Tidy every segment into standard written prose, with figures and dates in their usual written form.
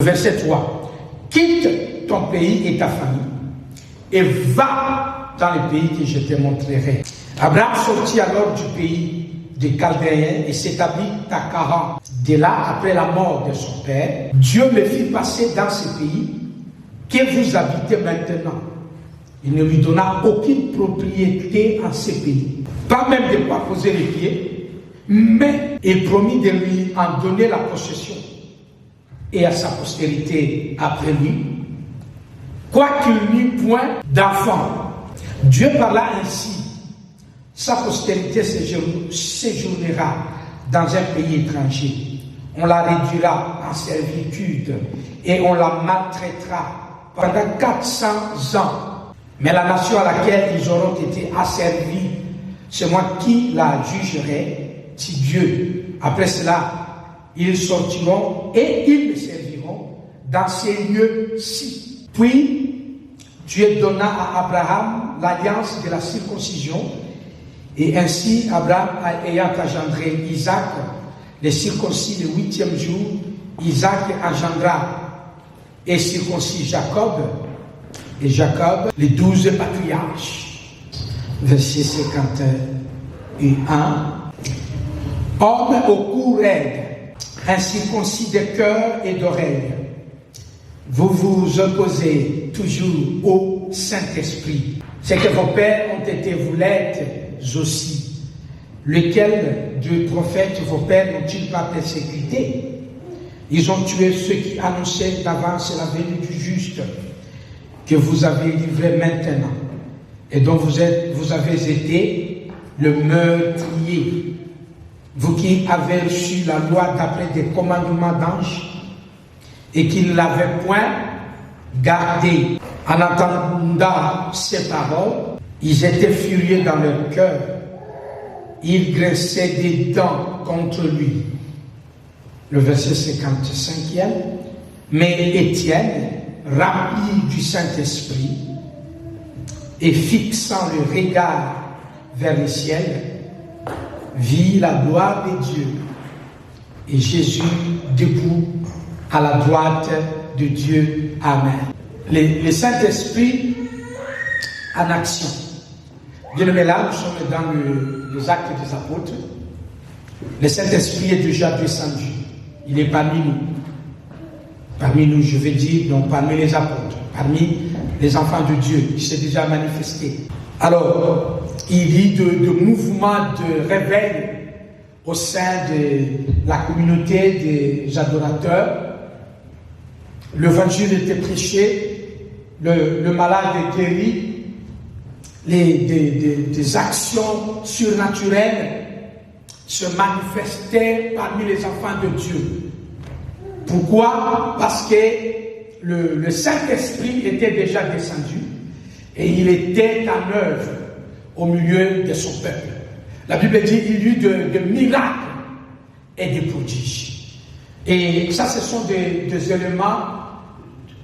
Verset 3. Quitte ton pays et ta famille et va dans le pays que je te montrerai. Abraham sortit alors du pays des Chaldéens et s'établit à Charan. De là, après la mort de son père, Dieu me fit passer dans ce pays que vous habitez maintenant. Il ne lui donna aucune propriété en ce pays, pas même de quoi poser les pieds, mais il promit de lui en donner la possession et à sa postérité après lui, quoiqu'il n'eût point d'enfant. Dieu parla ainsi: sa postérité séjournera dans un pays étranger. On la réduira en servitude et on la maltraitera pendant 400 ans. Mais la nation à laquelle ils auront été asservis, c'est moi qui la jugerai, dit Dieu. Après cela, ils sortiront et ils me serviront dans ces lieux-ci. Puis, Dieu donna à Abraham l'alliance de la circoncision, et ainsi Abraham ayant engendré Isaac, le circoncis le 8e jour, Isaac engendra et circoncis Jacob, et Jacob les 12 patriarches. Verset 51. Homme au cou raide, incirconcis de cœur et d'oreille, vous vous opposez toujours au Saint-Esprit. C'est que vos pères ont été, vous l'êtes aussi. Lesquels de prophètes vos pères n'ont-ils pas persécuté? Ils ont tué ceux qui annonçaient d'avance la venue du juste, que vous avez livré maintenant, et dont vous avez été le meurtrier. Vous qui avez reçu la loi d'après des commandements d'anges, et qui ne l'avaient point gardée. En entendant ces paroles, ils étaient furieux dans leur cœur. Ils grinçaient des dents contre lui. Le verset 55e. Mais Étienne, rempli du Saint-Esprit, et fixant le regard vers le ciel, vit la gloire de Dieu et Jésus debout à la droite de Dieu. Amen. Le Saint-Esprit en action. Bien-aimés, là, nous sommes dans les actes des apôtres. Le Saint-Esprit est déjà descendu. Il est parmi nous. Parmi nous, je vais dire, donc parmi les apôtres, parmi les enfants de Dieu, il s'est déjà manifesté. Alors, il y a de mouvements de réveil au sein de la communauté des adorateurs. L'évangile était prêché, le malade est guéri, des actions surnaturelles se manifestaient parmi les enfants de Dieu. Pourquoi? Parce que le Saint-Esprit était déjà descendu et il était en œuvre au milieu de son peuple. La Bible dit qu'il y a eu de miracles et de prodiges. Et ça, ce sont des éléments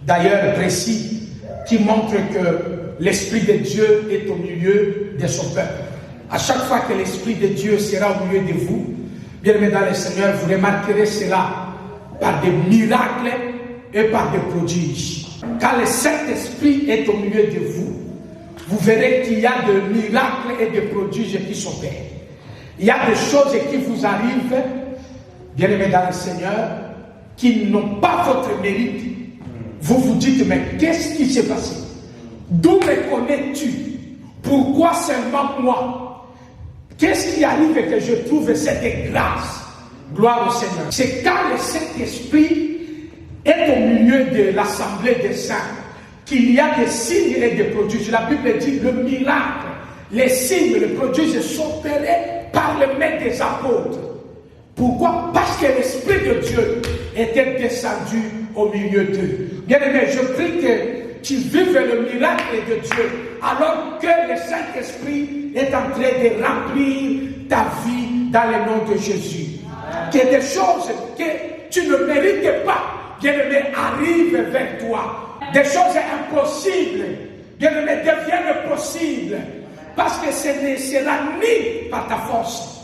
d'ailleurs précis qui montrent que l'Esprit de Dieu est au milieu de son peuple. À chaque fois que l'Esprit de Dieu sera au milieu de vous, bien-aimés dans le Seigneur, vous remarquerez cela par des miracles et par des prodiges. Quand le Saint-Esprit est au milieu de vous, vous verrez qu'il y a des miracles et des prodiges qui s'opèrent. Il y a des choses qui vous arrivent, bien-aimés dans le Seigneur, qui n'ont pas votre mérite. Vous vous dites, mais qu'est-ce qui s'est passé? D'où me connais-tu? Pourquoi seulement moi? Qu'est-ce qui arrive que je trouve cette grâce? Gloire au Seigneur. C'est quand le Saint-Esprit est au milieu de l'assemblée des saints qu'il y a des signes et des prodiges. La Bible dit le miracle, les signes, les prodiges s'opéraient par les mains des apôtres. Pourquoi? Parce que l'Esprit de Dieu était descendu au milieu d'eux. Bien-aimé, je prie que tu vives le miracle de Dieu alors que le Saint-Esprit est en train de remplir ta vie dans le nom de Jésus. Que des choses que tu ne mérites pas, bien-aimé, arrivent vers toi. Des choses impossibles, bien-aimé, deviennent possibles. Parce que ce ne sera ni par ta force,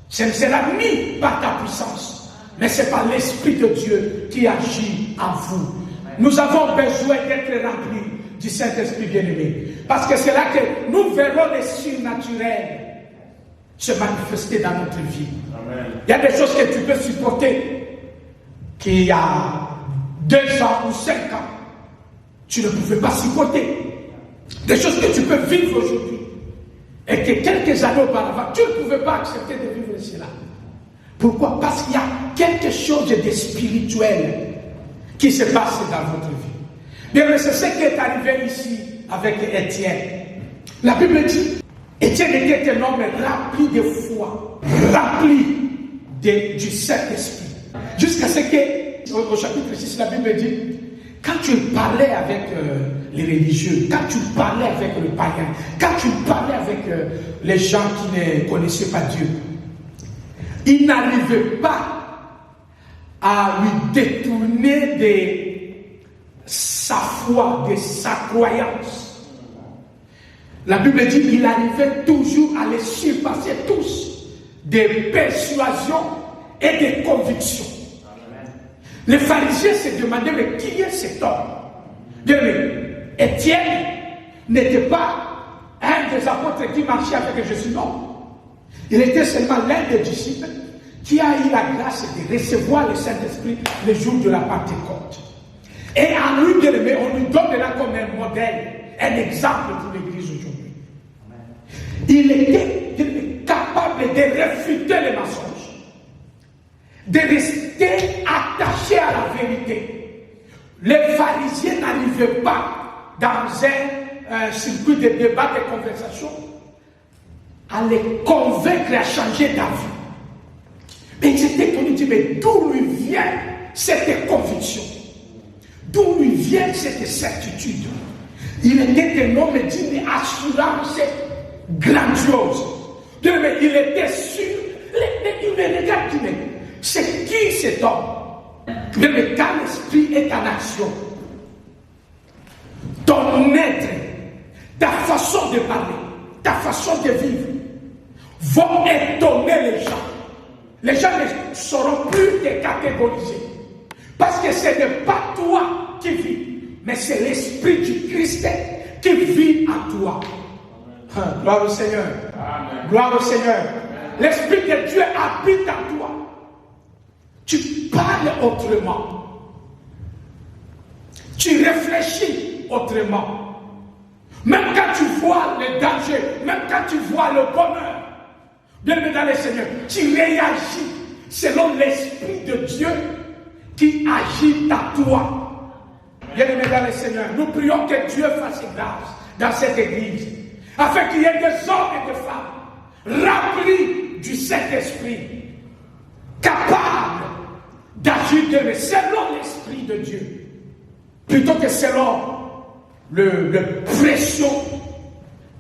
ce ne sera ni par ta puissance, mais c'est par l'Esprit de Dieu qui agit en vous. Nous avons besoin d'être remplis du Saint-Esprit bien-aimé. Parce que c'est là que nous verrons les surnaturels se manifester dans notre vie. Amen. Il y a des choses que tu peux supporter qu'il y a 2 ans ou 5 ans, tu ne pouvais pas supporter. Des choses que tu peux vivre aujourd'hui et que quelques années auparavant, tu ne pouvais pas accepter de vivre cela. Pourquoi? Parce qu'il y a quelque chose de spirituel qui se passe dans votre vie. Bien, mais c'est ce qui est arrivé ici avec Étienne. La Bible dit, Étienne était un homme rempli de foi, rempli du Saint-Esprit. Jusqu'à ce que, au chapitre 6, la Bible dit, quand tu parlais avec les religieux, quand tu parlais avec le païen, quand tu parlais avec les gens qui ne connaissaient pas Dieu, il n'arrivait pas à lui détourner de sa foi, de sa croyance. La Bible dit qu'il arrivait toujours à les surpasser tous des persuasions et des convictions. Les pharisiens se demandaient, mais qui est cet homme? Bien, mais Étienne n'était pas un des apôtres qui marchait avec Jésus, non. Il était seulement l'un des disciples qui a eu la grâce de recevoir le Saint-Esprit le jour de la Pentecôte. Et en lui, bien aimé, on lui donne là comme un modèle, un exemple pour l'Église aujourd'hui. Il était capable de réfuter les mensonges, de rester attaché à la vérité. Les pharisiens n'arrivaient pas dans un circuit de débat, de conversation, à les convaincre à changer d'avis. Mais ils étaient connus, mais d'où lui vient cette conviction? D'où lui vient cette certitude? Il était un homme d'une assurance grandiose. Mais il était sûr. Il me regarde, mais c'est qui cet homme? Mais quand l'esprit est en action, ton être, ta façon de parler, ta façon de vivre, vont étonner les gens. Les gens ne sauront plus te catégoriser. Parce que ce n'est pas toi qui vis, mais c'est l'Esprit du Christ qui vit en toi. Gloire au Seigneur. Amen. Gloire au Seigneur. L'Esprit de Dieu habite en toi. Tu parles autrement. Tu réfléchis autrement. Même quand tu vois le danger, même quand tu vois le bonheur, bien-aimé dans le Seigneur, tu réagis selon l'Esprit de Dieu qui agit en toi. Bien-aimé dans le Seigneur, nous prions que Dieu fasse grâce dans cette église, afin qu'il y ait des hommes et des femmes remplis du Saint-Esprit, capables d'agir selon l'Esprit de Dieu, plutôt que selon le pression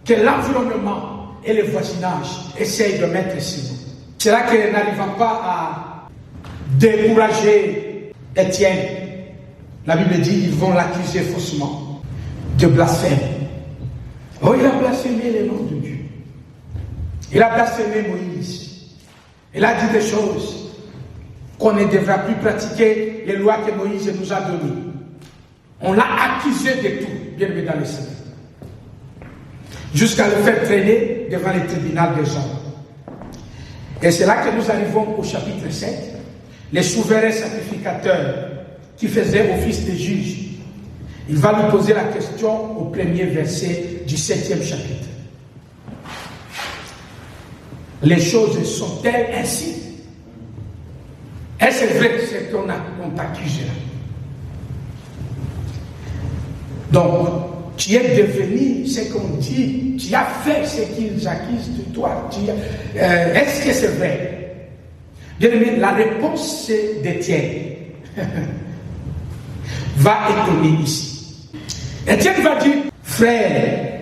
que l'environnement et le voisinage essayent de mettre sur nous. C'est là que nous n'arrivons pas à décourager Étienne. La Bible dit qu'ils vont l'accuser faussement de blasphème. Oh, il a blasphémé le nom de Dieu. Il a blasphémé Moïse. Il a dit des choses qu'on ne devra plus pratiquer, les lois que Moïse nous a données. On l'a accusé de tout, bien aimé dans le Seigneur. Jusqu'à le faire traîner devant le tribunal des hommes. Et c'est là que nous arrivons au chapitre 7. Les souverains sacrificateurs qui faisaient office de juge. Il va lui poser la question au premier verset du 7e chapitre. Les choses sont-elles ainsi? Est-ce vrai ce qu'on t'accuse là? Donc, tu es devenu ce qu'on dit, tu as fait ce qu'ils accusent de toi. Est-ce que c'est vrai? Bien aimé, la réponse d'Étienne va étonner ici. Étienne va dire, frère,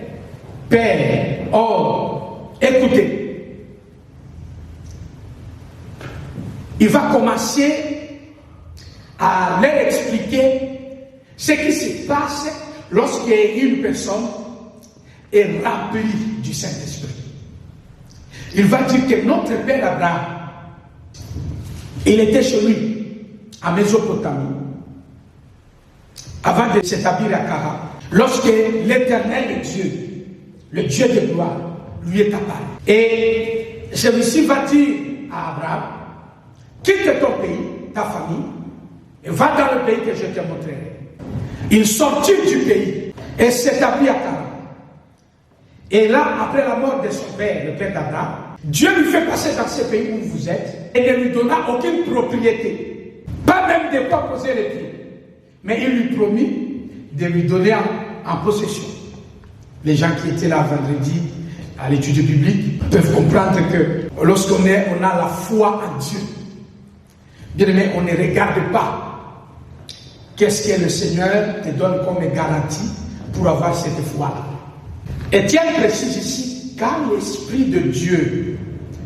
père, oh, écoutez. Il va commencer à leur expliquer ce qui se passe lorsqu'une personne est remplie du Saint-Esprit. Il va dire que notre père Abraham, il était chez lui, à Mésopotamie. avant de s'établir à Charan, lorsque l'Éternel Dieu, le Dieu de gloire, lui est apparu. Et celui-ci va dire à Abraham, quitte ton pays, ta famille, et va dans le pays que je te montrerai. Il sortit du pays et s'établit à Charan. Et là, après la mort de son père, le père d'Abraham, Dieu lui fait passer dans ce pays où vous êtes et ne lui donna aucune propriété, pas même de quoi poser les pieds. Mais il lui promit de lui donner en possession. Les gens qui étaient là vendredi à l'étude biblique peuvent comprendre que lorsqu'on a la foi en Dieu, bien aimé, on ne regarde pas qu'est-ce que le Seigneur te donne comme garantie pour avoir cette foi-là. Étienne précise ici, quand l'Esprit de Dieu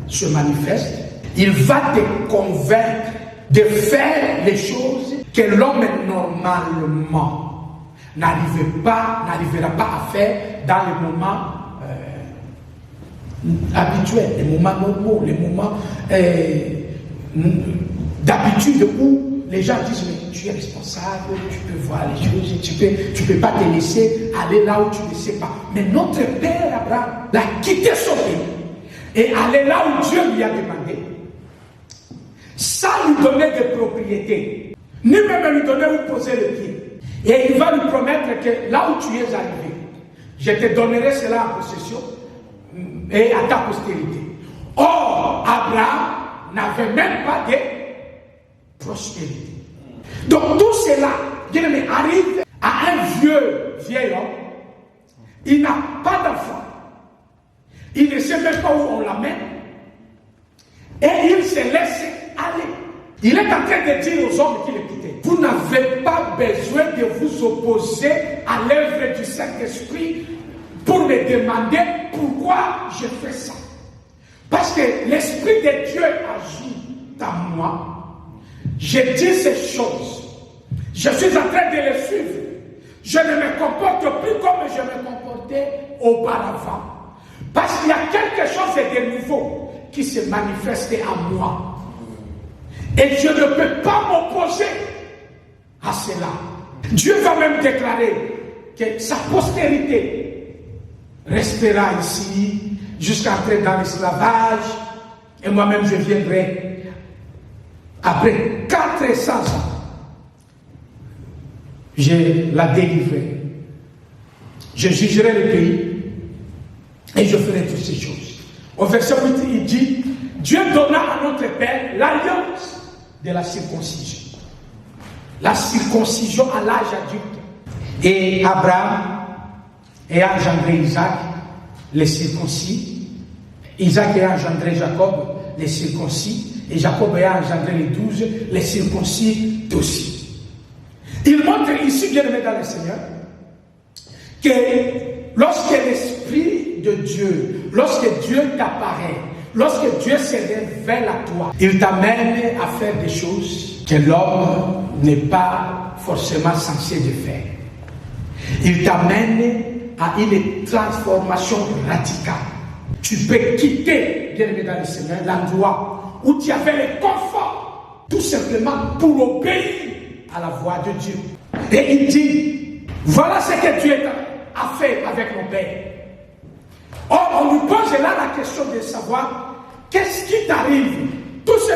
se manifeste, il va te convaincre de faire les choses que l'homme normalement n'arrivera pas à faire dans les moments habituels, les moments normaux, les moments d'habitude où les gens disent mais tu es responsable, tu peux voir les choses, tu peux pas te laisser aller là où tu ne sais pas. Mais notre père Abraham a quitté son pays et allé là où Dieu lui a demandé, sans lui donner de propriété, ni même lui donner où poser le pied. Et il va lui promettre que là où tu es arrivé, je te donnerai cela en possession et à ta postérité. Or, Abraham n'avait même pas de prospérité. Donc tout cela, bien aimé, arrive à un vieil homme. Il n'a pas d'enfant. Il ne sait même pas où on l'amène. Et il se laisse aller. Il est en train de dire aux hommes qui l'écoutaient, vous n'avez pas besoin de vous opposer à l'œuvre du Saint-Esprit pour me demander pourquoi je fais ça. Parce que l'Esprit de Dieu agit en moi. Je dis ces choses. Je suis en train de les suivre. Je ne me comporte plus comme je me comportais auparavant. Parce qu'il y a quelque chose de nouveau qui se manifeste en moi. Et je ne peux pas m'opposer à cela. Dieu va même déclarer que sa postérité restera ici jusqu'à entrer dans l'esclavage. Et moi-même je viendrai après 400 ans. Je la délivrerai. Je jugerai le pays et je ferai toutes ces choses. Au verset 8, il dit, Dieu donna à notre Père l'alliance de la circoncision. La circoncision à l'âge adulte. Et Abraham a engendré Isaac, les circoncis. Isaac a engendré Jacob, les circoncis. Et Jacob a engendré les 12, les circoncis aussi. Il montre ici, bien aimé dans le Seigneur, que lorsque l'Esprit de Dieu, lorsque Dieu t'apparaît, lorsque Dieu se révèle à toi, il t'amène à faire des choses que l'homme n'est pas forcément censé de faire. Il t'amène à une transformation radicale. Tu peux quitter, bien aimé dans le Seigneur, l'endroit où tu avais le confort, tout simplement pour obéir à la voix de Dieu. Et il dit, voilà ce que Dieu a fait avec mon Père. Or, on nous pose là la question de savoir, qu'est-ce qui t'arrive? Toutes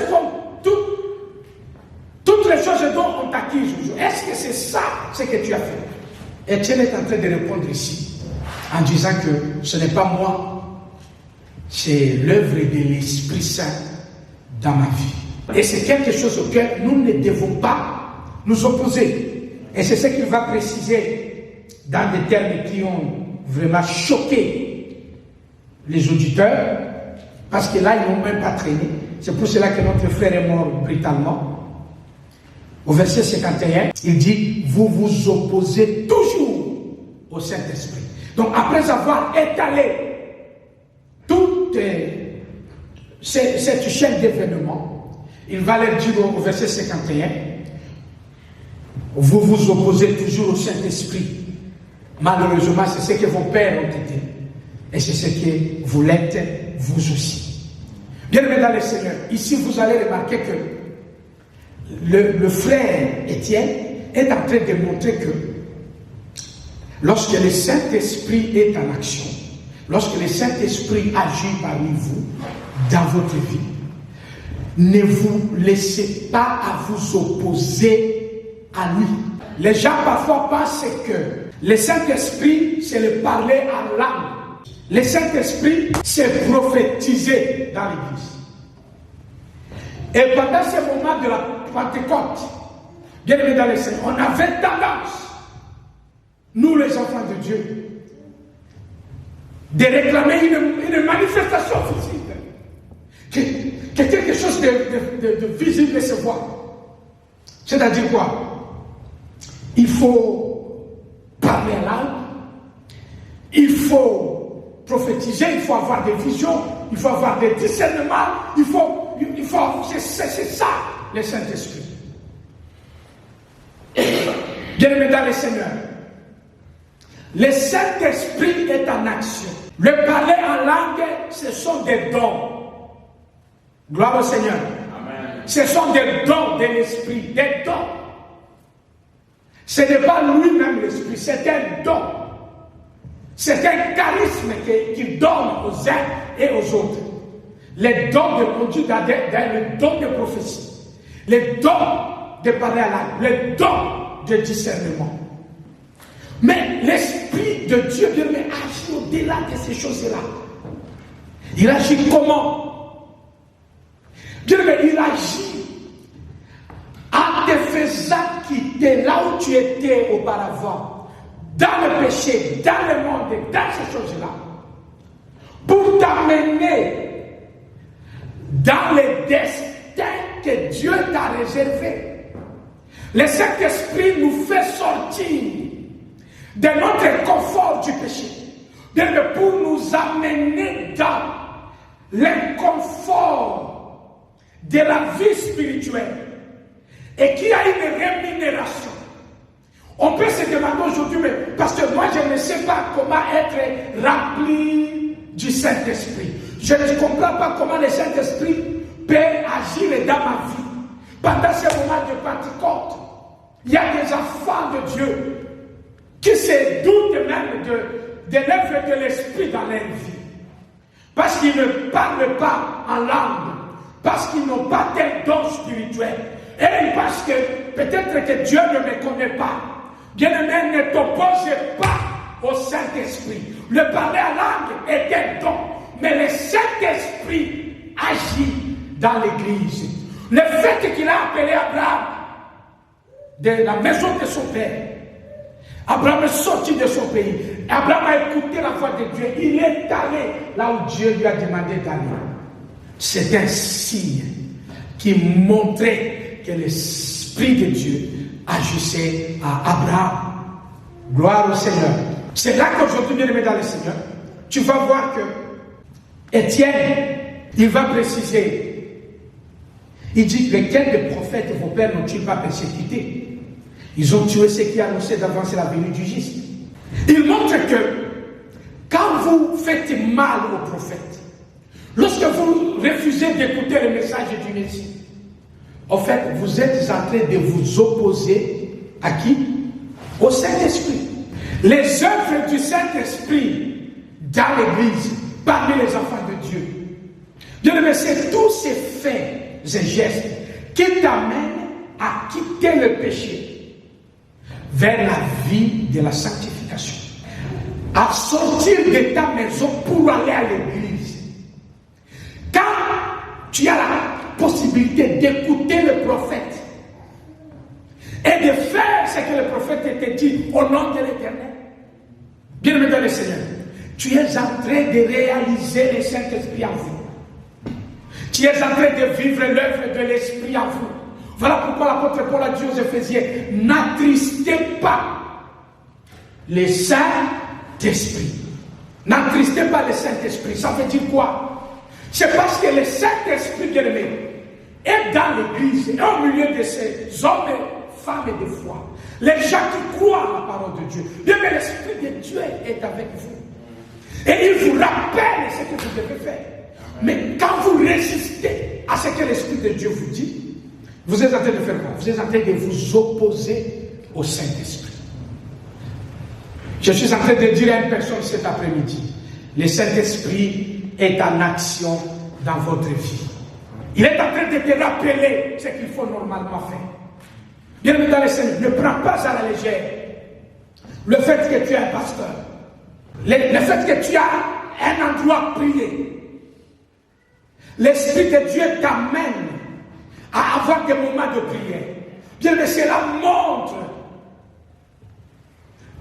les choses dont on t'accuse aujourd'hui, est-ce que c'est ça ce que tu as fait? Étienne est en train de répondre ici, en disant que ce n'est pas moi, c'est l'œuvre de l'Esprit Saint dans ma vie. Et c'est quelque chose auquel nous ne devons pas nous opposer. Et c'est ce qu'il va préciser dans des termes qui ont vraiment choqué les auditeurs, parce que là, ils n'ont même pas traîné. C'est pour cela que notre frère est mort brutalement. Au verset 51, il dit, vous vous opposez toujours au Saint-Esprit. Donc, après avoir étalé toute cette chaîne d'événements, il va leur dire au verset 51, vous vous opposez toujours au Saint-Esprit. Malheureusement, c'est ce que vos pères ont été. Et c'est ce que vous l'êtes vous aussi. Bien aimé dans le Seigneur, ici vous allez remarquer que le frère Étienne est en train de montrer que lorsque le Saint-Esprit est en action, lorsque le Saint-Esprit agit parmi vous, dans votre vie, ne vous laissez pas à vous opposer à lui. Les gens parfois pensent que le Saint-Esprit, c'est le parler en langue. Le Saint-Esprit, c'est prophétiser dans l'Église. Et pendant ce moment de la Pentecôte, bien aimé dans le Seigneur, on avait tendance, nous les enfants de Dieu, de réclamer une manifestation physique, que quelque chose de visible se voit. C'est-à-dire quoi? Il faut parler en langue, il faut prophétiser, il faut avoir des visions, il faut avoir des discernements, c'est ça le Saint-Esprit. Bien-aimés dans le Seigneur, le Saint-Esprit est en action. Le parler en langue, ce sont des dons. Gloire au Seigneur. Amen. Ce sont des dons de l'Esprit, des dons. Ce n'est pas lui-même l'Esprit, c'est un don. C'est un charisme qu'il donne aux uns et aux autres. Les dons de conduite, les dons de prophétie, les dons de parler à langue, les dons de discernement. Mais l'Esprit de Dieu, Dieu agit au-delà de ces choses-là. Il agit comment? Dieu, il agit en te faisant quitter là où tu étais auparavant, dans le péché, dans le monde, dans ces choses-là, pour t'amener dans le destin que Dieu t'a réservé. Le Saint-Esprit nous fait sortir de notre confort du péché, pour nous amener dans l'inconfort de la vie spirituelle et qui a une rémunération. On peut se demander aujourd'hui, mais parce que moi je ne sais pas comment être rempli du Saint-Esprit. Je ne comprends pas comment le Saint-Esprit peut agir dans ma vie. Pendant ce moment de Pentecôte, il y a des enfants de Dieu qui se doutent même de l'œuvre de l'Esprit dans leur vie. Parce qu'ils ne parlent pas en langue, parce qu'ils n'ont pas tel don spirituel, et parce que peut-être que Dieu ne me connaît pas. Bien-aimé, ne t'oppose pas au Saint-Esprit. Le parler en langue est un don, mais le Saint-Esprit agit dans l'Église. Le fait qu'il a appelé Abraham de la maison de son père, Abraham est sorti de son pays. Abraham a écouté la voix de Dieu. Il est allé là où Dieu lui a demandé d'aller. C'est un signe qui montrait que l'Esprit de Dieu agissait à Abraham. Gloire au Seigneur. C'est là qu'aujourd'hui, bien aimé dans le Seigneur, tu vas voir que Étienne, il va préciser. Il dit, lesquels des prophètes vos pères n'ont-ils pas persécutés? Ils ont tué ceux qui annonçaient d'avancer la venue du Juste. Il montre que quand vous faites mal aux prophètes, lorsque vous refusez d'écouter le message du Messie, en fait, vous êtes en train de vous opposer à qui? Au Saint-Esprit. Les œuvres du Saint-Esprit dans l'Église, parmi les enfants de Dieu. Dieu le c'est tous ces faits et gestes qui t'amènent à quitter le péché vers la vie de la sanctification. À sortir de ta maison pour aller à l'église. Quand tu as la possibilité d'écouter le prophète et de faire ce que le prophète te dit au nom de l'Éternel, bien aimé dans le Seigneur, tu es en train de réaliser le Saint-Esprit en vous. Tu es en train de vivre l'œuvre de l'Esprit en vous. Voilà pourquoi l'apôtre Paul a dit aux Éphésiens, n'attristez pas le Saint-Esprit. N'attristez pas le Saint-Esprit. Ça veut dire quoi? C'est parce que le Saint-Esprit, bien-aimé, est dans l'Église et au milieu de ces hommes et femmes de foi. Les gens qui croient à la parole de Dieu. Bien, mais l'Esprit de Dieu est avec vous. Et il vous rappelle ce que vous devez faire. Mais quand vous résistez à ce que l'Esprit de Dieu vous dit, vous êtes en train de faire quoi? Vous êtes en train de vous opposer au Saint-Esprit. Je suis en train de dire à une personne cet après-midi, le Saint-Esprit est en action dans votre vie. Il est en train de te rappeler ce qu'il faut normalement faire. Bien-aimé dans le Seigneur, ne prends pas à la légère le fait que tu es un pasteur, le fait que tu as un endroit prié. L'Esprit de Dieu t'amène à avoir des moments de prière. Bien-aimé, cela montre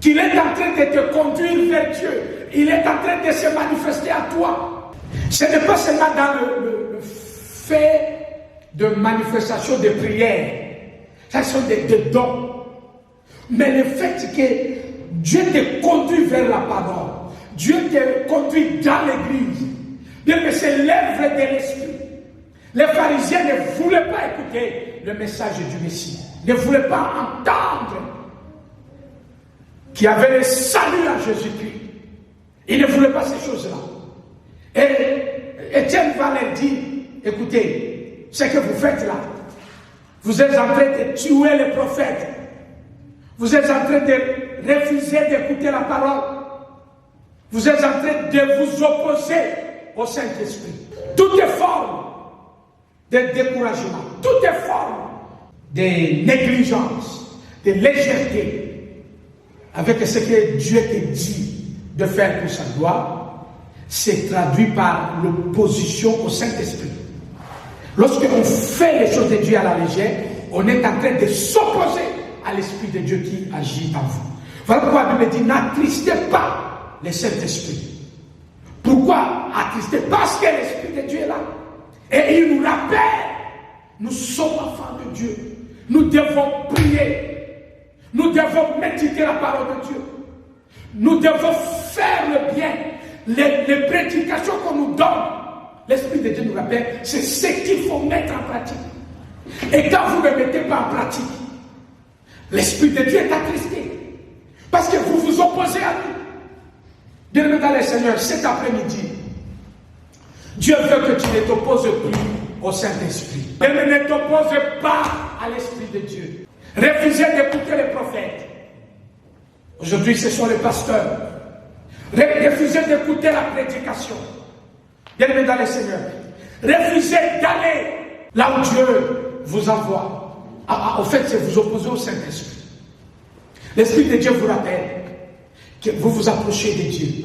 qu'il est en train de te conduire vers Dieu. Il est en train de se manifester à toi. Ce n'est pas seulement dans le fait de manifestation de prière. Ça sont des dons. Mais le fait que Dieu te conduit vers la parole, Dieu te conduit dans l'église, bien que c'est l'œuvre de l'Esprit. Les pharisiens ne voulaient pas écouter le message du Messie, ne voulaient pas entendre qu'il y avait le salut à Jésus-Christ. Ils ne voulaient pas ces choses-là. Et Étienne va leur dire, écoutez, ce que vous faites là, vous êtes en train de tuer les prophètes. Vous êtes en train de refuser d'écouter la parole. Vous êtes en train de vous opposer au Saint-Esprit. Toute forme de découragement, toute forme de négligence, de légèreté, avec ce que Dieu te dit de faire pour sa gloire, c'est traduit par l'opposition au Saint-Esprit. Lorsque on fait les choses de Dieu à la légère, on est en train de s'opposer à l'Esprit de Dieu qui agit en vous. Voilà pourquoi la Bible dit, n'attristez pas le Saint-Esprit. Pourquoi attrister? Parce que l'Esprit de Dieu est là. Et il nous rappelle, nous sommes enfants de Dieu. Nous devons prier. Nous devons méditer la parole de Dieu. Nous devons faire le bien. Les prédications qu'on nous donne, l'Esprit de Dieu nous rappelle, c'est ce qu'il faut mettre en pratique. Et quand vous ne mettez pas en pratique, l'Esprit de Dieu est attristé. Parce que vous vous opposez à lui. Bien-aimé dans le Seigneur, cet après-midi, Dieu veut que tu ne t'opposes plus au Saint-Esprit. Ne t'oppose pas à l'Esprit de Dieu. Refusez d'écouter les prophètes. Aujourd'hui, ce sont les pasteurs. Refusez d'écouter la prédication. Bien-aimé dans le Seigneur, refusez d'aller là où Dieu vous envoie. En fait, c'est vous opposer au Saint-Esprit. L'Esprit de Dieu vous rappelle que vous vous approchez de Dieu.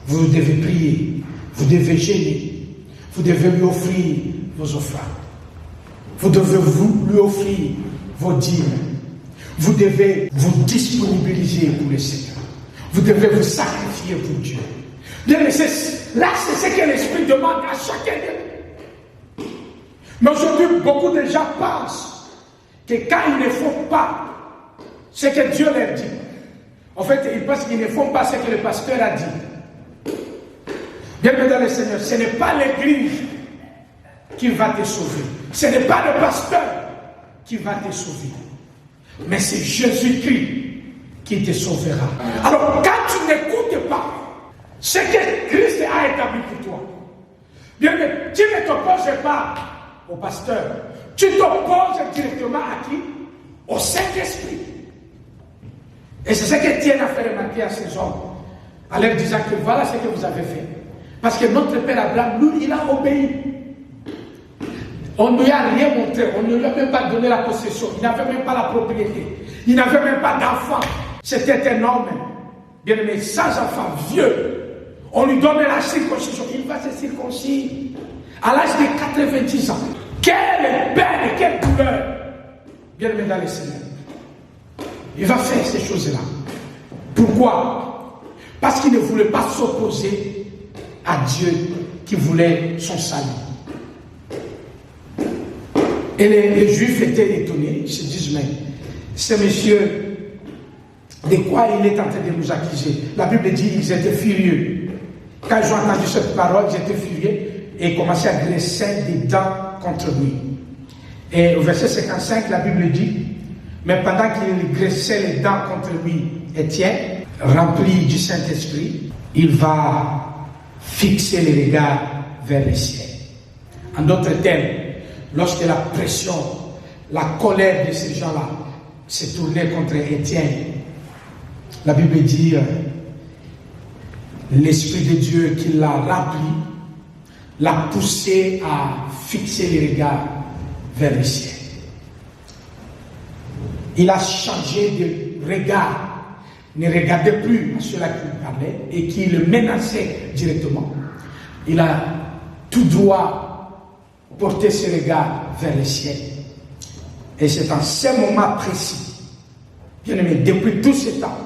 Vous devez prier, vous devez gêner, vous devez lui offrir vos offrandes. Vous devez lui offrir vos dîmes. Vous devez vous disponibiliser pour le Seigneur. Vous devez vous sacrifier pour Dieu. Bien, mais c'est ce que l'Esprit demande à chacun de nous. Mais aujourd'hui, beaucoup de gens pensent que quand ils ne font pas ce que Dieu leur dit, en fait, ils pensent qu'ils ne font pas ce que le pasteur a dit. Bien, mais dans le Seigneur, ce n'est pas l'Église qui va te sauver. Ce n'est pas le pasteur qui va te sauver. Mais c'est Jésus-Christ qui te sauvera. Alors, quand tu n'écoutes pas ce que Christ a établi pour toi, bien, mais tu ne t'opposes pas au pasteur. Tu t'opposes directement à qui? Au Saint-Esprit. Et c'est ce qu'Étienne a fait remarquer à ces hommes, en leur disant que voilà ce que vous avez fait. Parce que notre père Abraham, lui, il a obéi. On ne lui a rien montré, on ne lui a même pas donné la possession, il n'avait même pas la propriété, il n'avait même pas d'enfant. C'était un homme, bien aimé, sans enfant, vieux. On lui donne la circoncision, il va se circoncire à l'âge de 90 ans. Quelle peine, quelle douleur, bien aimé dans le Seigneur. Il va faire ces choses-là. Pourquoi? Parce qu'il ne voulait pas s'opposer à Dieu qui voulait son salut. Et les Juifs étaient étonnés, ils se disent, mais ce monsieur, de quoi il est en train de nous accuser? La Bible dit qu'ils étaient furieux. Quand ils ont entendu cette parole, ils étaient furieux et commençaient à graisser des dents contre lui. Et au verset 55, la Bible dit, mais pendant qu'il graissait les dents contre lui, Étienne, rempli du Saint-Esprit, il va fixer les regards vers le ciel. En d'autres termes, lorsque la pression, la colère de ces gens-là s'est tourné contre Étienne. La Bible dit, l'Esprit de Dieu qui l'a rempli, l'a poussé à fixer les regards vers le ciel. Il a changé de regard, ne regardait plus à ceux-là qui lui parlaient et qui le menaçaient directement. Il a tout droit porté ses regards vers le ciel. Et c'est en ce moment précis, bien aimé, depuis tout ce temps,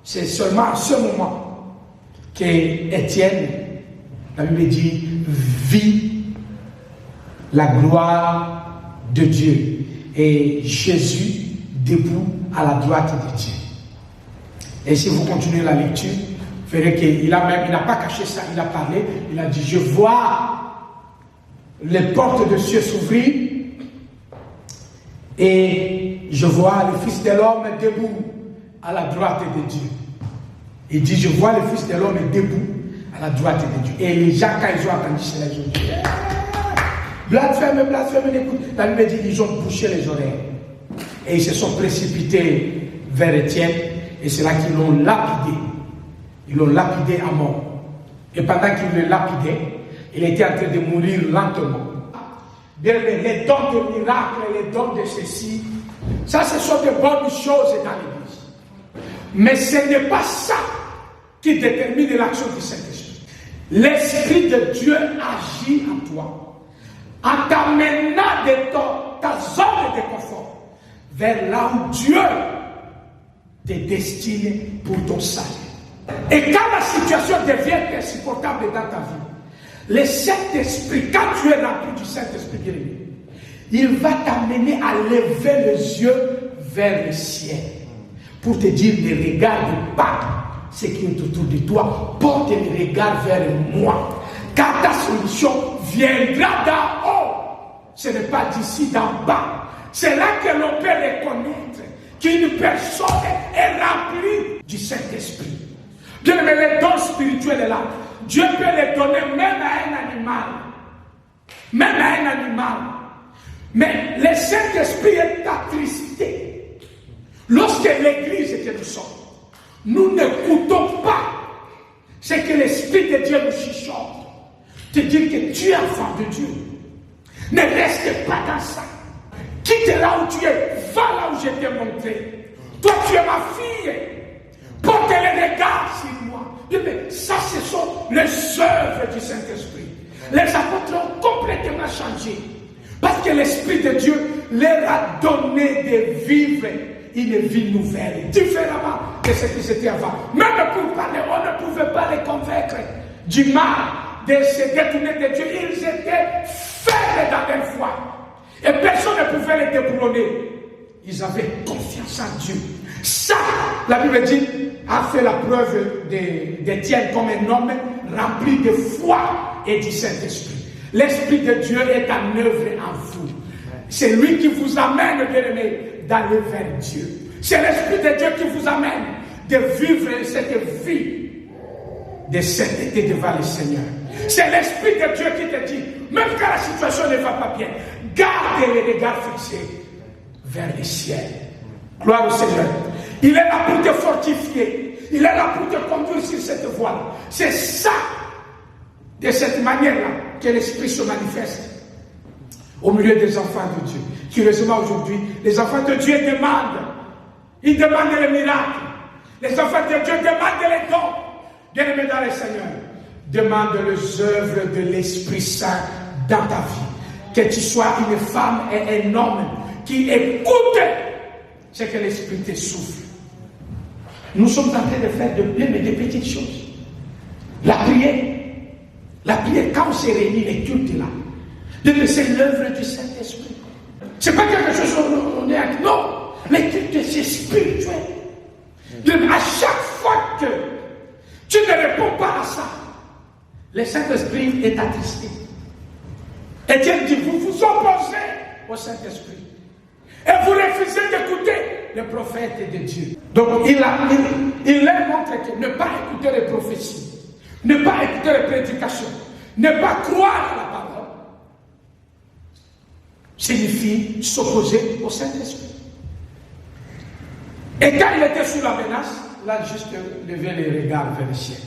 c'est seulement à ce moment qu'Étienne, la Bible dit, vit la gloire de Dieu. Et Jésus debout à la droite de Dieu. Et si vous continuez la lecture, vous verrez qu'il n'a pas caché ça, il a parlé, il a dit, je vois les portes de cieux s'ouvrir et je vois le Fils de l'homme debout à la droite de Dieu. Il dit, je vois le Fils de l'homme debout à la droite de Dieu. Et les gens, quand ils ont entendu cela, ils ont dit, blasphème, blasphème, écoute. La Bible dit, ils ont bouché les oreilles. Et ils se sont précipités vers Étienne, et c'est là qu'ils l'ont lapidé. Ils l'ont lapidé à mort. Et pendant qu'ils le lapidaient, il était en train de mourir lentement. Bien, les dons de miracles, les dons de ceci, ça, ce sont de bonnes choses dans l'Église. Mais ce n'est pas ça qui détermine l'action du Saint-Esprit. L'Esprit de Dieu agit en toi, en t'amenant de ta zone de confort vers là où Dieu te destine pour ton salut. Et quand la situation devient insupportable dans ta vie, le Saint-Esprit, quand tu es rempli du Saint-Esprit bien-aimé, il va t'amener à lever les yeux vers le ciel pour te dire, ne regarde pas ce qui est autour de toi, porte le regard vers moi, car ta solution viendra d'en haut, ce n'est pas d'ici d'en bas. C'est là que l'on peut reconnaître qu'une personne est remplie du Saint-Esprit. Bien aimé, les dons spirituels est là. Dieu peut les donner même à un animal. Même à un animal. Mais le Saint-Esprit est attristé. Lorsque l'Église est que nous sommes, nous n'écoutons pas ce que l'Esprit de Dieu nous chuchote. Te dire que tu es enfant de Dieu. Ne reste pas dans ça. Quitte là où tu es, va là où je t'ai montré. Toi, tu es ma fille. Porte les regards sur moi. Mais ça, ce sont les œuvres du Saint-Esprit. Les apôtres ont complètement changé. Parce que l'Esprit de Dieu leur a donné de vivre une vie nouvelle, différemment de ce qui c'était avant. Même pour parler, on ne pouvait pas les convaincre du mal, de se détourner de Dieu. Ils étaient fermes dans leur foi. Et personne ne pouvait les déboulonner. Ils avaient confiance en Dieu. Ça, la Bible dit, a fait la preuve d'Étienne comme un homme rempli de foi et du Saint-Esprit. L'Esprit de Dieu est en œuvre en vous. C'est lui qui vous amène, bien-aimé, d'aller vers Dieu. C'est l'Esprit de Dieu qui vous amène de vivre cette vie de sainteté devant le Seigneur. C'est l'Esprit de Dieu qui te dit, même quand la situation ne va pas bien, garde les regards fixés vers le ciel. Gloire au Seigneur. Il est là pour te fortifier. Il est là pour te conduire sur cette voie. C'est ça, de cette manière-là, que l'Esprit se manifeste au milieu des enfants de Dieu. Curieusement aujourd'hui, les enfants de Dieu demandent. Ils demandent les miracles. Les enfants de Dieu demandent les dons. Bien-aimé dans le Seigneur, demande les œuvres de l'Esprit Saint dans ta vie. Que tu sois une femme et un homme qui écoute ce que l'Esprit te souffle. Nous sommes en train de faire de petites choses. La prière, quand on s'est réunis, les cultes là, c'est l'œuvre du Saint-Esprit. C'est pas quelque chose on est avec. Non, les cultes c'est spirituel. À chaque fois que tu ne réponds pas à ça, le Saint-Esprit est attristé. Et Dieu dit, vous vous opposez au Saint-Esprit. Et vous refusez d'écouter les prophètes de Dieu. Donc il leur montre que ne pas écouter les prophéties, ne pas écouter les prédications, ne pas croire à la parole, signifie s'opposer au Saint-Esprit. Et quand il était sous la menace, il a juste levé les regards vers le ciel.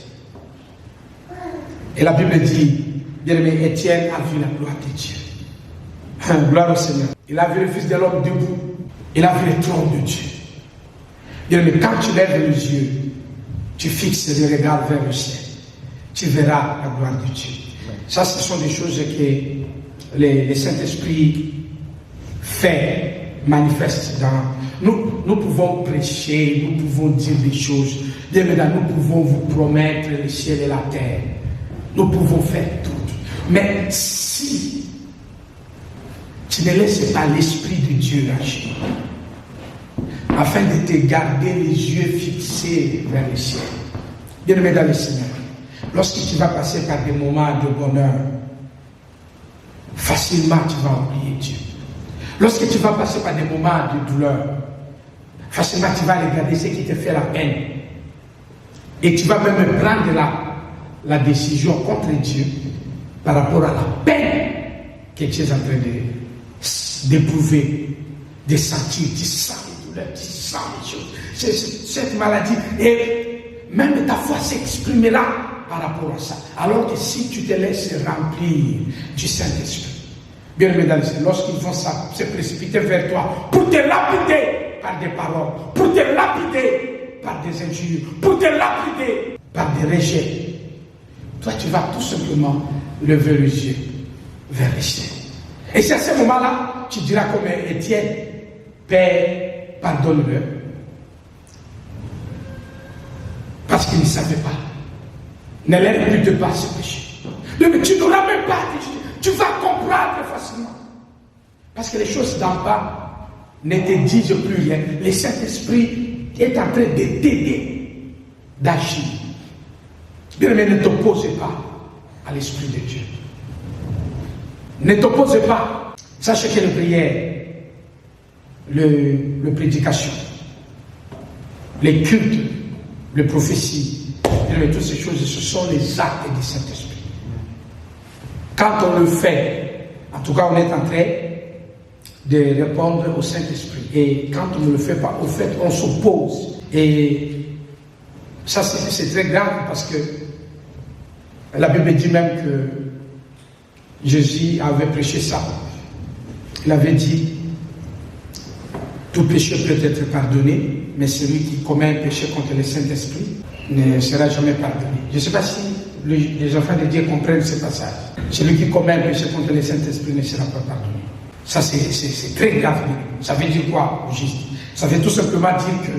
Et la Bible dit, bien aimé, Étienne a vu la gloire de Dieu. Gloire au Seigneur. Il a vu le Fils de l'homme debout. Il a vu le trône de Dieu. Bien aimé, quand tu lèves les yeux, tu fixes les regards vers le ciel, tu verras la gloire de Dieu. Ça, ce sont des choses que le Saint-Esprit fait, manifeste dans... Nous pouvons prêcher, nous pouvons dire des choses. Bien évidemment, nous pouvons vous promettre le ciel et la terre. Nous pouvons faire tout. Mais si tu ne laisses pas l'Esprit de Dieu agir, afin de te garder les yeux fixés vers le ciel. Bien-aimé dans le Seigneur, lorsque tu vas passer par des moments de bonheur, facilement tu vas oublier Dieu. Lorsque tu vas passer par des moments de douleur, facilement tu vas regarder ce qui te fait la peine. Et tu vas même prendre la décision contre Dieu par rapport à la peine que tu es en train d'éprouver, de sentir, tu sens les douleurs, tu sens les choses. Cette maladie, et même ta foi s'exprimera par rapport à ça. Alors que si tu te laisses remplir du Saint-Esprit, bien aimé dans le Seigneur, lorsqu'ils vont se précipiter vers toi pour te lapider par des paroles, pour te lapider par des injures, pour te lapider par des rejets, toi tu vas tout simplement lever les yeux vers le ciel. Et c'est à ce moment-là, tu diras comme Étienne, Père, pardonne-le. Parce qu'il ne savait pas. Ne leur impute pas ce péché. Mais tu n'auras même pas dit. Tu vas comprendre facilement. Parce que les choses d'en bas ne te disent plus rien. Le Saint-Esprit est en train de t'aider, d'agir. Bien, mais ne t'oppose pas à l'Esprit de Dieu. Ne t'oppose pas. Sachez que les prières, le prédication, les cultes, les prophéties, toutes ces choses, ce sont les actes du Saint-Esprit. Quand on le fait, en tout cas on est en train de répondre au Saint-Esprit. Et quand on ne le fait pas, au fait, on s'oppose. Et ça c'est très grave parce que la Bible dit même que Jésus avait prêché ça. Il avait dit, tout péché peut être pardonné, mais celui qui commet un péché contre le Saint-Esprit ne sera jamais pardonné. Je ne sais pas si les enfants de Dieu comprennent ce passage. Celui qui commet un péché contre le Saint-Esprit ne sera pas pardonné. Ça, c'est très grave. Ça veut dire quoi, au juste? Ça veut tout simplement dire que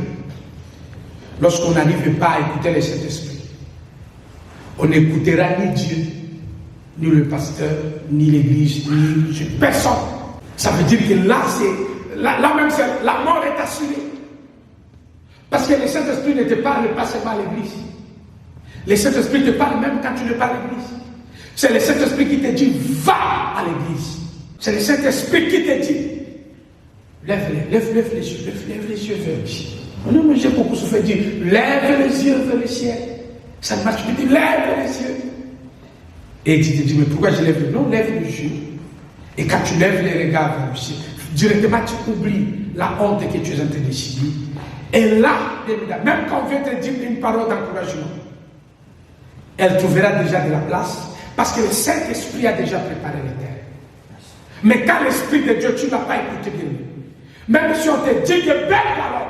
lorsqu'on n'arrive pas à écouter le Saint-Esprit, on n'écoutera ni Dieu, ni le pasteur, ni l'église, ni personne. Ça veut dire que là, là même, la mort est assurée. Parce que le Saint-Esprit ne te parle pas seulement à l'église. Le Saint-Esprit te parle même quand tu n'es pas à l'église. C'est le Saint-Esprit qui te dit, va à l'église. C'est le Saint-Esprit qui te dit, lève les yeux vers le ciel. Non, mais j'ai beaucoup souffert, dire, lève les yeux vers le ciel. Ça ne marche pas, tu dis, lève les yeux. Et tu te dis, mais pourquoi je lève les yeux? Non, lève les yeux. Et quand tu lèves les regards vers le ciel, directement tu oublies la honte que tu es en train de subir. Et là, même quand on vient te dire une parole d'encouragement, elle trouvera déjà de la place parce que le Saint-Esprit a déjà préparé les terres. Mais quand l'Esprit de Dieu, tu n'as pas écouté bien, même si on te dit de belles paroles,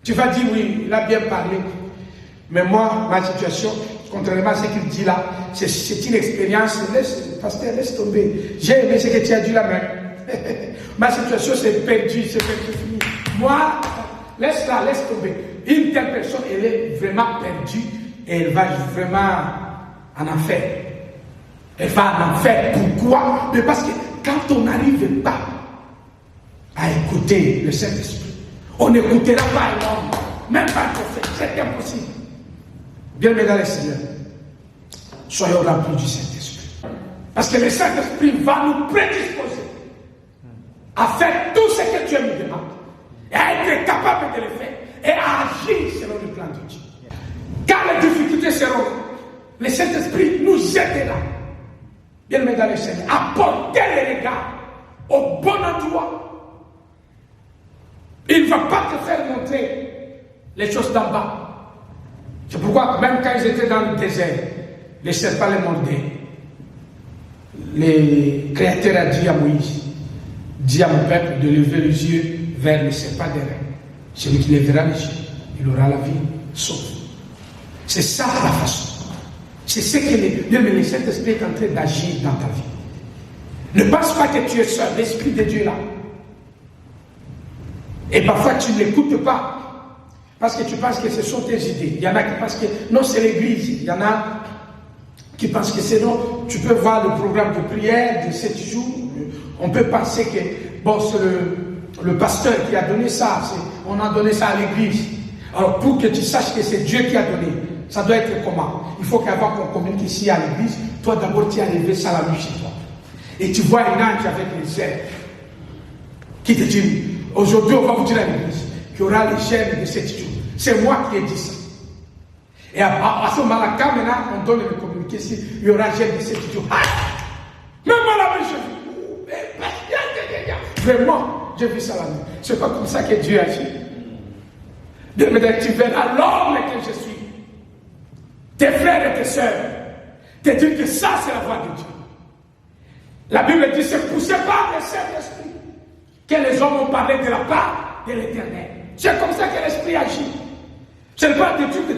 tu vas dire oui, il a bien parlé. Mais moi, ma situation, contrairement à ce qu'il dit là, c'est une expérience. Pasteur, laisse tomber. J'ai aimé ce que tu as dit là même. Ma situation, c'est perdu, c'est fini. Moi, laisse tomber. Une telle personne, elle est vraiment perdue et elle va vraiment en enfer. Elle va en enfer. Pourquoi? Mais parce que quand on n'arrive pas à écouter le Saint-Esprit, on n'écoutera pas l'homme, même pas le prophète. C'est impossible. Bien, mesdames et seigneurs, soyons remplis du Saint-Esprit. Parce que le Saint-Esprit va nous prédisposer à faire tout ce que Dieu nous demande, et à être capable de le faire, et à agir selon le plan de Dieu. Quand les difficultés seront là, le Saint-Esprit nous aidera, bien mesdames et seigneurs, à porter les regards au bon endroit. Il ne va pas te faire montrer les choses d'en bas. C'est pourquoi, même quand ils étaient dans le désert, les serpents les mordaient. Le Créateur a dit à Moïse, dis à mon peuple de lever les yeux vers les serpents des reins. Celui qui lèvera les yeux, il aura la vie sauve. C'est ça la façon. C'est ce que le Saint-Esprit est en train d'agir dans ta vie. Ne pense pas que tu es seul, l'Esprit de Dieu est là. Et parfois tu ne l'écoutes pas. Parce que tu penses que ce sont tes idées. Il y en a qui pensent que non, c'est l'église. Il y en a qui pensent que c'est non. Tu peux voir le programme de prière de 7 jours. On peut penser que bon, c'est le pasteur qui a donné ça. On a donné ça à l'église. Alors pour que tu saches que c'est Dieu qui a donné, ça doit être comment? Il faut qu'avant qu'on communique ici à l'église, toi d'abord tu as levé ça la nuit chez toi. Et tu vois un ange avec les ailes qui te dit, aujourd'hui on va vous dire à l'église qu'il y aura les gènes de 7 jours. C'est moi qui ai dit ça. Et à ce moment-là, quand maintenant on donne le communiqué, il y aura gènes de 7 jours. Ah! Même à la main, je vis. Vraiment, j'ai vu ça la nuit. C'est pas comme ça que Dieu agit. Bien, tu verras l'homme que je suis. Tes frères et tes sœurs. Te dire que ça, c'est la voix de Dieu. La Bible dit, c'est poussé par le Saint-Esprit que les hommes ont parlé de la part de l'Éternel. C'est comme ça que l'Esprit agit. C'est pas des trucs de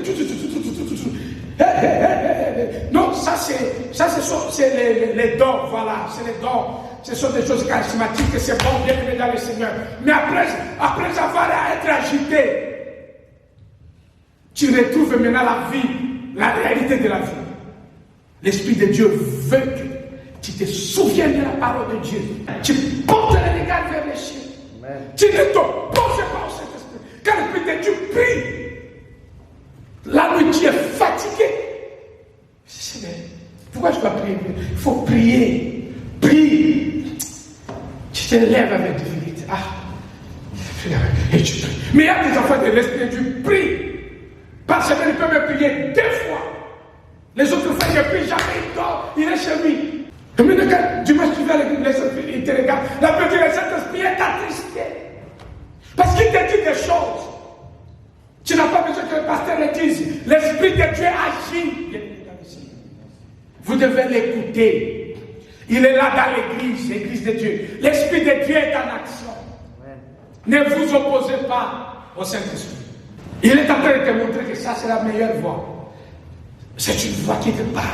non, ça c'est les dons, voilà, c'est les dons. Ce sont des choses charismatiques, c'est bon, bien aimé dans le Seigneur. Mais après avoir à être agité, tu retrouves maintenant la vie, la réalité de la vie. L'Esprit de Dieu veut que tu te souviennes de la parole de Dieu. Tu portes le regard vers les cieux. Tu ne t'opposes pas au Saint-Esprit. Quand l'Esprit de Dieu prie, la nuit tu es fatigué. Pourquoi je dois prier? Il faut prier. Prie. Tu te lèves avec divinité. Ah. Et tu pries. Mais il y a des enfants de l'Esprit de Dieu prient. Par semaine, il peut me prier 2 fois. Les autres fois, il ne prie jamais, il dort, il est chez lui. Et maintenant, quand dimanche, tu vas à l'église, il te regarde. La petite, le Saint-Esprit est attristé. Parce qu'il te dit des choses. Tu n'as pas besoin que le pasteur le dise. L'Esprit de Dieu agit. Vous devez l'écouter. Il est là dans l'église, l'église de Dieu. L'Esprit de Dieu est en action. Ne vous opposez pas au Saint-Esprit. Il est en train de te montrer que ça, c'est la meilleure voie. C'est une voie qui te parle.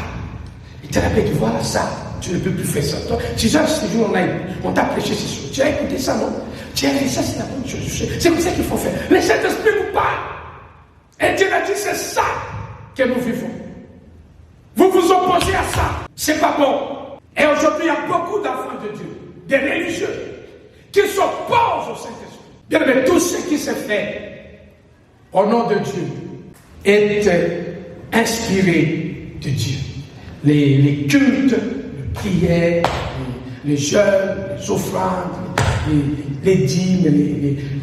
Il te rappelle que voilà ça, tu ne peux plus faire ça. Toi, si ce jour on t'a prêché ces choses, tu as écouté ça, non? Tu as dit ça, c'est la bonne chose. C'est comme ça qu'il faut faire. Le Saint-Esprit nous parle. Et Dieu a dit, c'est ça que nous vivons. Vous vous opposez à ça. C'est pas bon. Et aujourd'hui, il y a beaucoup d'enfants de Dieu, des religieux, qui s'opposent au Saint-Esprit. Bien, mais tout ce qui se fait au nom de Dieu est inspiré de Dieu. Les cultes, les prières, les jeûnes, les offrandes, les dîmes,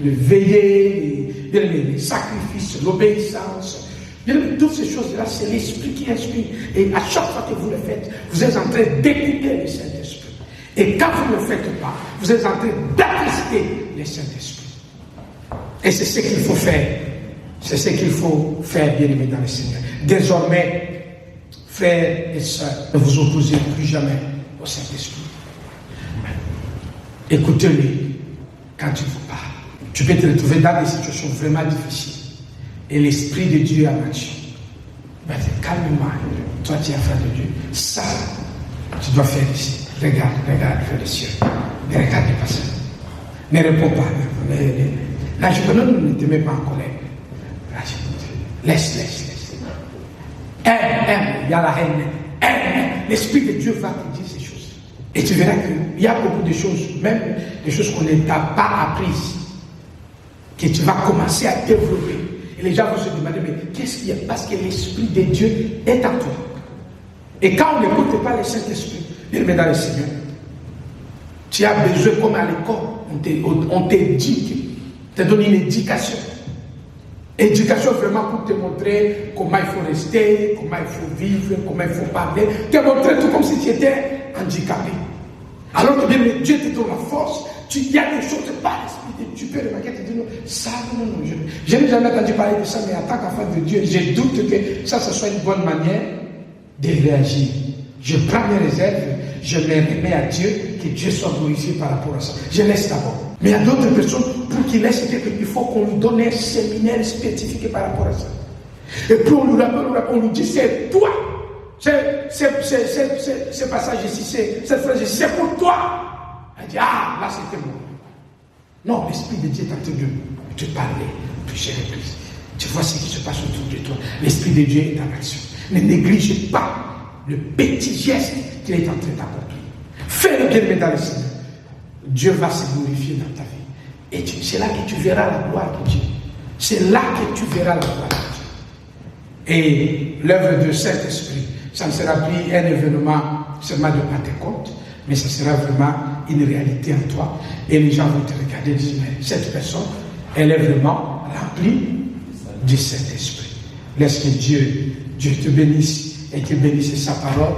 les veillées, les sacrifices, l'obéissance. Toutes ces choses-là, c'est l'Esprit qui inspire. Et à chaque fois que vous le faites, vous êtes en train d'écouter le Saint-Esprit. Et quand vous ne le faites pas, vous êtes en train d'attrister le Saint-Esprit. Et c'est ce qu'il faut faire. C'est ce qu'il faut faire, bien aimé dans le Seigneur. Désormais, frères et sœurs, ne vous opposez plus jamais au Saint-Esprit. Écoutez-le quand il vous parle. Tu peux te retrouver dans des situations vraiment difficiles. Et l'Esprit de Dieu a marché. Il va dire, calme-moi, toi tu es enfant de Dieu. Ça, tu dois faire ici. Regarde, vers les cieux. Ne regarde pas ça. Ne réponds pas. Là, je ne te mets pas en colère. Laisse. Aime, il y a la haine. Aime. L'Esprit de Dieu va te dire ces choses. Et tu verras qu'il y a beaucoup de choses, même des choses qu'on ne t'a pas apprises, que tu vas commencer à développer. Et les gens vont se demander, mais qu'est-ce qu'il y a? Parce que l'Esprit de Dieu est en toi. Et quand on n'écoute pas le Saint-Esprit, bien aimé dans le Seigneur, tu as besoin, comme à l'école, on t'éduque, te donne une éducation. Éducation vraiment pour te montrer comment il faut rester, comment il faut vivre, comment il faut parler, te montrer tout comme si tu étais handicapé. Alors que bien, Dieu te donne la force Il y a des choses par l'Esprit de Dieu. Tu peux remarquer, tu dis non, ça, non. Je n'ai jamais entendu parler de ça, mais en tant qu'enfant de Dieu, je doute que ça, ce soit une bonne manière de réagir. Je prends mes réserves, je me remets à Dieu, que Dieu soit glorifié par rapport à ça. Je laisse d'abord. Mais il y a d'autres personnes, pour qu'ils laissent quelque chose, il faut qu'on lui donne un séminaire spécifique par rapport à ça. Et puis on lui rappelle, on lui dit, c'est toi. Ce passage ici, cette phrase, c'est pour toi. Elle dit, ah, là c'était moi. Non, l'Esprit de Dieu est en train de te parler, de gérer plus. Tu vois ce qui se passe autour de toi. L'Esprit de Dieu est en action. Ne néglige pas le petit geste qu'il est en train d'accomplir. Fais le bien dans le Seigneur. Dieu va se glorifier dans ta vie. Et c'est là que tu verras la gloire de Dieu. C'est là que tu verras la gloire de Dieu. Et l'œuvre du Saint-Esprit, ça ne sera plus un événement seulement de Pentecôte, mais ça sera vraiment une réalité en toi. Et les gens vont te regarder et dire, mais cette personne, elle est vraiment remplie du Saint-Esprit. Laisse que Dieu te bénisse et qu'il bénisse sa parole.